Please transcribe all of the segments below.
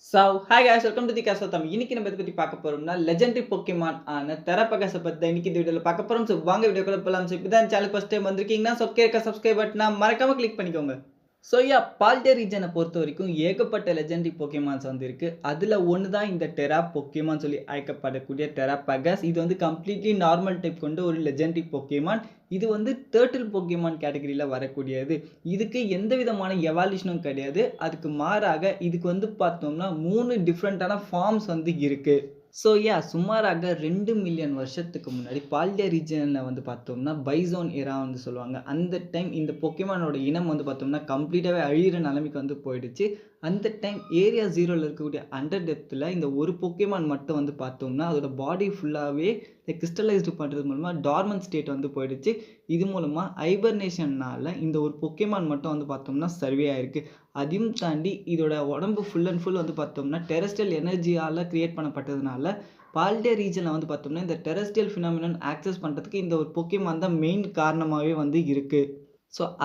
Hi guys, welcome to the Castle Tam. இன்னைக்கு நம்ம எத பத்தி பார்க்க போறோம்னா லெஜெண்டரி போக்கிமான் ஆன தெரபகஸ பத்தி தான் இன்னைக்கு இந்த வீடியோல பார்க்க போறோம். வாங்க வீடியோக்குள்ள போலாம். இப்பதான் சேனல் ஃபர்ஸ்ட் டைம் வந்திருக்கீங்கன்னா கீழ சப்ஸ்கிரைப் பட்டனை மறக்காம கிளிக் பண்ணிக்கோங்க. பால்டே ரீஜனை பொறுத்தவரைக்கும் ஏகப்பட்ட லெஜெண்டரி போக்கிமான்ஸ் வந்து இருக்கு. அதுல ஒண்ணு தான் இந்த டெரா போக்கிமான் சொல்லி அழைக்கப்படக்கூடிய டெரபகஸ். இது வந்து கம்ப்ளீட்லி நார்மல் டைப் கொண்ட ஒரு லெஜெண்டரி போக்கிமான். இது வந்து டர்ட்டில் போக்கிமான் கேட்டகரியில வரக்கூடியது. இதுக்கு எந்த விதமான எவால்யூஷனும் கிடையாது. அதுக்கு மாறாக இதுக்கு வந்து பார்த்தோம்னா 3 டிஃபரண்டான ஃபார்ம்ஸ் வந்து இருக்கு. சுமாராக 2 மில்லியன் வருஷத்துக்கு முன்னாடி பால்டே ரீஜியன்ல வந்து பார்த்தோம்னா, பைசோன் எரா வந்து சொல்லுவாங்க. அந்த டைம் இந்த பொக்கேமானோட இனம் வந்து பார்த்தோம்னா, கம்ப்ளீட்டாவே அழியிற நிலைமைக்கு வந்து போயிடுச்சு. அந்த டைம் ஏரியா 0ல இருக்கக்கூடிய அண்டர் டெப்த்ல இந்த ஒரு பொக்கேமான் மட்டும் வந்து பார்த்தோம்னா, அதோட பாடி ஃபுல்லாவே கிரிஸ்டலைஸ்டு பண்றது மூலமா டார்மன்ட் ஸ்டேட் வந்து போயிடுச்சு. இது மூலமா ஹைபர்னேஷன்னால இந்த ஒரு பொக்கேமான் மட்டும் வந்து பார்த்தோம்னா சர்வே ஆயிருக்கு. அதையும் தாண்டி இதோட உடம்பு ஃபுல் அண்ட் ஃபுல் வந்து பார்த்தோம்னா, டெரெஸ்ட்ரியல் எனர்ஜியால கிரியேட் பண்ணப்பட்டதுனால, பால்டே ரீஜன்ல வந்து பார்த்தோம்னா, இந்த டெரெஸ்ட்ரியல் பினாமினன் ஆக்சஸ் பண்றதுக்கு இந்த ஒரு பொக்கேமான் தான் மெயின் காரணமாவே வந்து இருக்கு.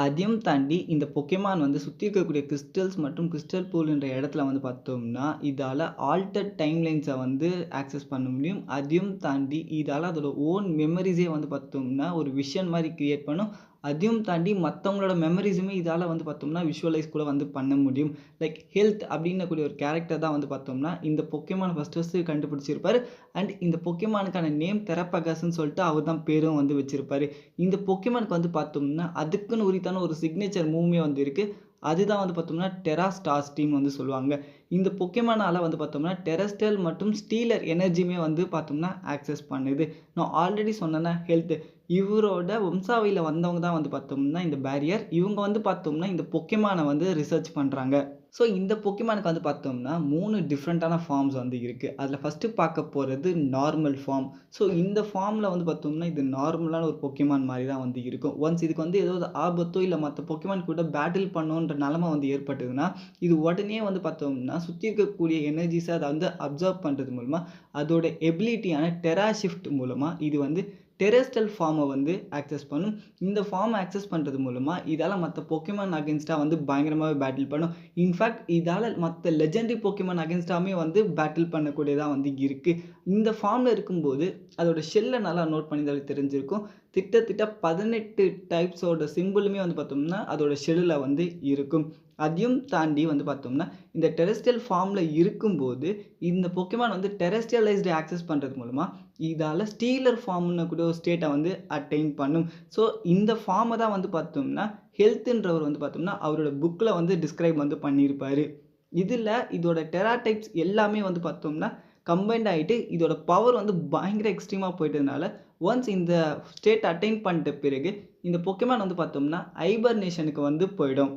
அதையும் தாண்டி இந்த பொக்கேமான் வந்து சுத்தி இருக்கக்கூடிய கிறிஸ்டல்ஸ் மற்றும் கிறிஸ்டல் பூல் என்ற இடத்துல வந்து பார்த்தோம்னா, இதால ஆல்டர்ட் டைம்லைன்ஸ வந்து ஆக்சஸ் பண்ண முடியும். அதையும் தாண்டி இதால அதோட ஓன் மெமரீஸே வந்து பார்த்தோம்னா, ஒரு விஷன் மாரி கிரியேட் பண்ணும். அதையும் தாண்டி மத்தவங்களோட மெமரீஸுமே இதால வந்து பார்த்தோம்னா, விஷுவலைஸ் கூட வந்து பண்ண முடியும். லைக் ஹெல்த் அப்படின்னக்கூடிய ஒரு கேரக்டர் தான் வந்து பார்த்தோம்னா, இந்த பொக்கேமான ஃபர்ஸ்ட்டு கண்டுபிடிச்சிருப்பாரு. அண்ட் இந்த பொக்கேமானுக்கான நேம் தெரபகஸ்ன்னு சொல்லிட்டு அவர் தான் பேரும் வந்து வச்சிருப்பாரு. இந்த பொக்கேமானுக்கு வந்து பார்த்தோம்னா, அதுக்குன்னு உரித்தான ஒரு சிக்னேச்சர் மூவ்மே வந்து இருக்கு. அதுதான் வந்து பார்த்தோம்னா, டெரா ஸ்டார் ஸ்ட்ரீம் வந்து சொல்லுவாங்க. இந்த பொக்கேமானால வந்து பார்த்தோம்னா, டெரெஸ்ட்ரியல் மற்றும் ஸ்டீலர் எனர்ஜியுமே வந்து பார்த்தோம்னா, ஆக்சஸ் பண்ணுது. நான் ஆல்ரெடி சொன்னேன்ல ஹெல்த். இவரோட வம்சாவழியில வந்தவங்க தான் வந்து பார்த்தோம்னா, இந்த பேரியர். இவங்க வந்து பார்த்தோம்னா, இந்த பொக்கேமான வந்து ரிசர்ச் பண்றாங்க. இந்த பொக்கேமானுக்கு வந்து பார்த்தோம்னா, 3 டிஃபரண்டான ஃபார்ம்ஸ் வந்து இருக்கு. அதுல ஃபர்ஸ்ட்டு பார்க்க போறது நார்மல் ஃபார்ம். இந்த ஃபார்ம்ல வந்து பார்த்தோம்னா, இது நார்மலான ஒரு பொக்கேமான் மாரி தான் வந்து இருக்கும். ஒன்ஸ் இதுக்கு வந்து ஏதாவது ஆபத்தோ, இல்ல மத்த பொக்கேமான் கூட பேட்டில் பண்ணணுன்ற நிலைமை வந்து ஏற்பட்டதுன்னா, இது உடனே வந்து பார்த்தோம்னா, சுத்தி இருக்கக்கூடிய எனர்ஜிஸ அத வந்து அப்சர்வ் பண்றது மூலமா, அதோட எபிலிட்டியான டெரா ஷிஃப்ட் மூலமா இது வந்து டெரெஸ்ட்ரியல் ஃபார்ம வந்து ஆக்சஸ் பண்ணும். இந்த ஃபார்ம் ஆக்சஸ் பண்றது மூலமா, இதால மத்த பொக்கேமான் அகைன்ஸ்ட்டா வந்து பயங்கரமாவே பேட்டில் பண்ணும். இன்ஃபாக்ட் இதால மத்த லெஜெண்டரி பொக்கேமான் அகைன்ஸ்ட்டாமே வந்து பேட்டில் பண்ணக்கூடியதா வந்து இருக்கு. இந்த ஃபார்ம்ல இருக்கும்போது, அதோட ஷெல்ல நல்லா நோட் பண்ணியிருந்தாலே தெரிஞ்சிருக்கும். கிட்டத்தட்ட 18 டைப்ஸோட சிம்பலுமே வந்து பார்த்தோம்னா, அதோட ஷெல்லுல வந்து இருக்கும். அதையும் தாண்டி வந்து பார்த்தோம்னா, இந்த டெரெஸ்ட்ரியல் ஃபார்ம்ல இருக்கும்போது, இந்த பொக்கேமான் வந்து டெரெஸ்ட்ரியலைஸ்டு ஆக்சஸ் பண்றது மூலமா, இதால ஸ்டீலர் ஃபார்ம்னு கூட ஒரு ஸ்டேட்ட வந்து அட்டைன் பண்ணும். இந்த ஃபார்ம தான் வந்து பார்த்தோம்னா, ஹெல்த்ன்றவர் வந்து பார்த்தோம்னா, அவரோட புக்ல வந்து டிஸ்கிரைப் வந்து பண்ணியிருப்பாரு. இதுல இதோட டெரா டைப்ஸ் எல்லாமே வந்து பார்த்தோம்னா, கம்பைன்ட் ஆயிட்டு இதோட பவர் வந்து பயங்கர எக்ஸ்ட்ரீமா போயிட்டதுனால, ஒன்ஸ் இந்த ஸ்டேட் அட்டைன் பண்ணிட்ட பிறகு, இந்த பொக்கேமான் வந்து பார்த்தோம்னா, ஹைபர்னேஷனுக்கு வந்து போயிடும்.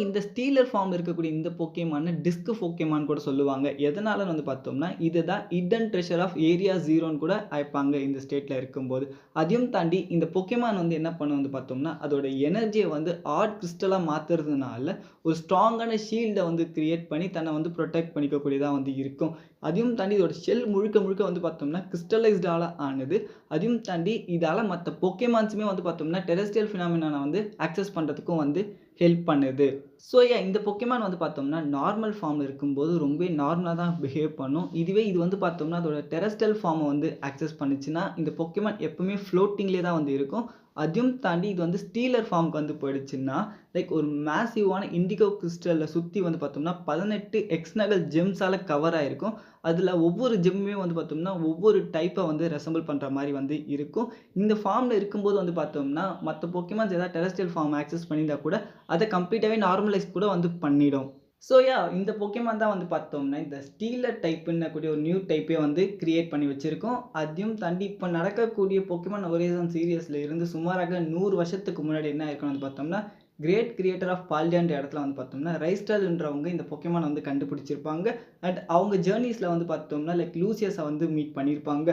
இந்த ஸ்டீலர் ஃபார்ம்ல இருக்கக்கூடிய இந்த பொக்கேமான டிஸ்க் பொக்கேமான் கூட சொல்லுவாங்க. எதனாலன்னு வந்து பார்த்தோம்னா, இதுதான் ஹிட்டன் ட்ரெஷர் ஆஃப் ஏரியா 0ன்னு கூட அழைப்பாங்க இந்த ஸ்டேட்ல இருக்கும்போது. அதையும் தாண்டி இந்த பொக்கேமான் வந்து என்ன பண்ணும் வந்து பார்த்தோம்னா, அதோட எனர்ஜிய வந்து ஹார்ட் கிரிஸ்டலா மாத்துறதுனால, ஒரு ஸ்ட்ராங்கான ஷீல்ட வந்து கிரியேட் பண்ணி தன்னை வந்து புரொடெக்ட் பண்ணிக்கக்கூடியதா வந்து இருக்கும். அதையும் தாண்டி இதோட ஷெல் முழுக்க முழுக்க வந்து பார்த்தோம்னா, கிரிஸ்டலைஸ்டால ஆனது. அதையும் தாண்டி இதால மத்த பொக்கேமான்ஸுமே வந்து பார்த்தோம்னா, டெரெஸ்ட்ரியல் பினாமினான வந்து ஆக்சஸ் பண்றதுக்கும் வந்து ஹெல்ப் பண்ணுது. இந்த பொக்கேமான் வந்து பார்த்தோம்னா, நார்மல் ஃபார்ம்ல இருக்கும்போது ரொம்பவே நார்மலா தான் பிஹேவ் பண்ணும். இதுவே இது வந்து பார்த்தோம்னா, அதோட டெரெஸ்ட்ரியல் ஃபார்ம வந்து ஆக்சஸ் பண்ணுச்சுன்னா, இந்த பொக்கேமான் எப்பவுமே ஃப்ளோட்டிங்லயே தான் வந்து இருக்கும். அதையும் தாண்டி இது வந்து ஸ்டீலர் ஃபார்ம்க்கு வந்து போயிடுச்சுன்னா, லைக் ஒரு மேசிவான இண்டிகோ கிரிஸ்டல்ல சுத்தி வந்து பார்த்தோம்னா, 18 எக்ஸ்டர்னல் ஜெம்ஸால கவர் ஆயிருக்கும். அதுல ஒவ்வொரு ஜெம்முமே வந்து பார்த்தோம்னா, ஒவ்வொரு டைப்ப வந்து ரெசெம்பிள் பண்ற மாரி வந்து இருக்கும். இந்த ஃபார்ம்ல இருக்கும்போது வந்து பார்த்தோம்னா, மத்த பொக்கேமான்ஸ் ஏதாவது டெரெஸ்ட்ரியல் ஃபார்ம் ஆக்சஸ் பண்ணியிருந்தா கூட, அத கம்ப்ளீட்டாவே நார்மலைஸ் கூட வந்து பண்ணிடும். இந்த பொக்கேமான் தான் வந்து பார்த்தோம்னா, இந்த ஸ்டீலர் டைப்புன்னு கூடிய ஒரு நியூ டைப்பே வந்து கிரியேட் பண்ணி வச்சிருக்கோம். அதையும் தாண்டி இப்ப நடக்கக்கூடிய பொக்கேமான் ஒரிஜின் சீரிஸ்ல இருந்து சுமாராக 100 வருஷத்துக்கு முன்னாடி என்ன ஆயிருக்குன்னு வந்து பார்த்தோம்னா, கிரேட் கிரியேட்டர் ஆஃப் பால்டியான்ற இடத்துல வந்து பார்த்தோம்னா, ரைஸ்டல்ன்றவங்க இந்த பொக்கேமான் வந்து கண்டுபிடிச்சிருப்பாங்க. அண்ட் அவங்க ஜர்னீஸ்ல வந்து பார்த்தோம்னா, லைக் லூசியஸ வந்து மீட் பண்ணியிருப்பாங்க.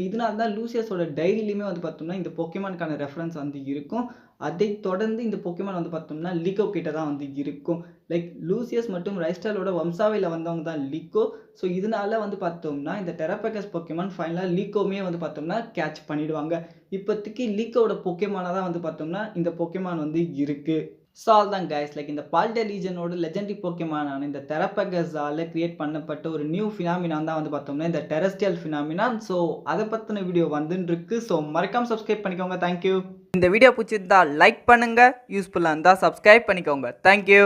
இதனால தான் லூசியஸோட டைரியிலுமே வந்து பார்த்தோம்னா, இந்த பொக்கேமானுக்கான ரெஃபரன்ஸ் வந்து இருக்கும். அதைத் தொடர்ந்து இந்த பொக்கேமான் வந்து பார்த்தோம்னா, லிக்கோ கிட்ட தான் வந்து இருக்கும். லைக் லூசியஸ் மற்றும் ரைஸ்டாலோட வம்சாவழியில வந்தவங்க தான் லிக்கோ. இதனால வந்து பார்த்தோம்னா, இந்த டெரபகஸ் பொக்கேமான் ஃபைனலா லிக்கோவுமே வந்து பார்த்தோம்னா, கேட்ச் பண்ணிடுவாங்க. இப்போதைக்கு லிக்கோவோட பொக்கேமானா தான் வந்து பார்த்தோம்னா, இந்த பொக்கேமான் வந்து இருக்கு. ஸோ அதான் கைஸ் லைக் இந்த பால்டே லீஜனோட லெஜெண்டரி போக்கேமானான இந்த தெரப்பகஸால கிரியேட் பண்ணப்பட்ட ஒரு நியூ ஃபினாமினான் தான் வந்து பார்த்தோம்னா இந்த டெரஸ்ட்ரியல் ஃபினாமினான். ஸோ அதை பற்றின வீடியோ வந்துன்னு இருக்கு. ஸோ மறக்காம சப்ஸ்கிரைப் பண்ணிக்கோங்க. தேங்க்யூ. இந்த வீடியோ பிடிச்சிருந்தா லைக் பண்ணுங்க, யூஸ்ஃபுல்லாக இருந்தால் சப்ஸ்கிரைப் பண்ணிக்கோங்க. தேங்க்யூ.